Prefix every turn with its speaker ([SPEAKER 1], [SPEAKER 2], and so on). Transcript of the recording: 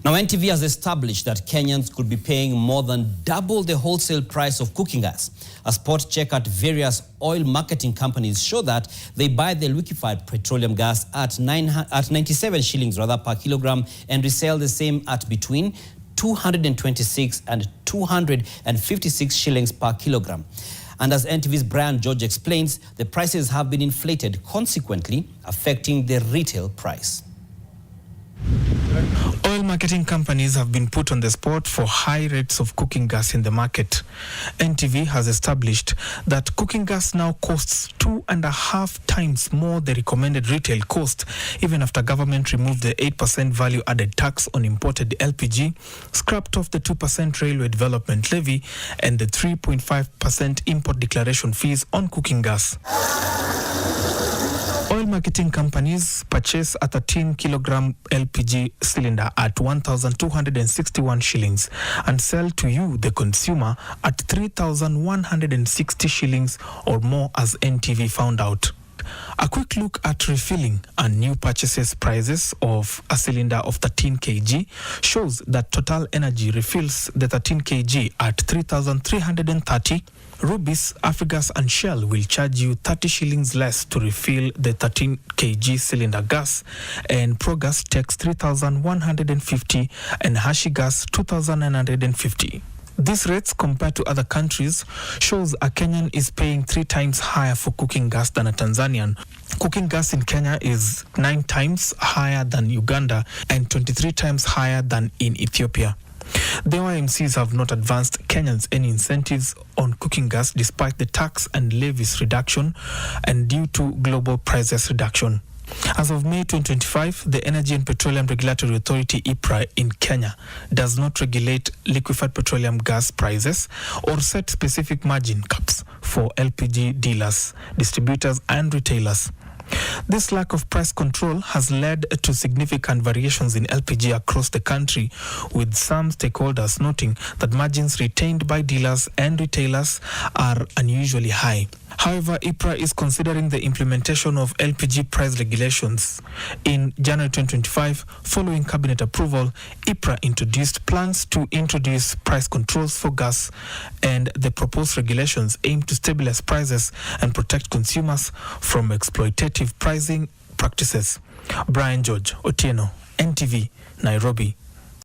[SPEAKER 1] Now, NTV has established that Kenyans could be paying more than double the wholesale price of cooking gas. A spot check at various oil marketing companies show that they buy the liquefied petroleum gas at 97 shillings per kilogram and resell the same at between 226 and 256 shillings per kilogram. And as NTV's Brian George explains, the prices have been inflated, consequently affecting the retail price.
[SPEAKER 2] Oil marketing companies have been put on the spot for high rates of cooking gas in the market. NTV has established that cooking gas now costs 2.5 times more the recommended retail cost, even after government removed the 8% value-added tax on imported LPG, scrapped off the 2% railway development levy, and the 3.5% import declaration fees on cooking gas. Oil marketing companies purchase a 13-kilogram LPG cylinder at 1,261 shillings and sell to you, the consumer, at 3,160 shillings or more, as NTV found out. A quick look at refilling and new purchases prices of a cylinder of 13 kg shows that Total Energy refills the 13 kg at 3,330. Rubis, Afrigas and Shell will charge you 30 shillings less to refill the 13 kg cylinder gas, and Progas takes 3,150 and Hashigas 2,950. These rates compared to other countries shows a Kenyan is paying 3 times higher for cooking gas than a Tanzanian. Cooking gas in Kenya is 9 times higher than Uganda and 23 times higher than in Ethiopia. The OIMCs have not advanced Kenyans any incentives on cooking gas despite the tax and levies reduction and due to global prices reduction. As of May 2025, the Energy and Petroleum Regulatory Authority (EPRA) in Kenya does not regulate liquefied petroleum gas prices or set specific margin caps for LPG dealers, distributors and retailers. This lack of price control has led to significant variations in LPG across the country, with some stakeholders noting that margins retained by dealers and retailers are unusually high. However, EPRA is considering the implementation of LPG price regulations. In January 2025, following cabinet approval, EPRA introduced plans to introduce price controls for gas, and the proposed regulations aim to stabilize prices and protect consumers from exploitative pricing practices. Brian George, Otieno, NTV, Nairobi.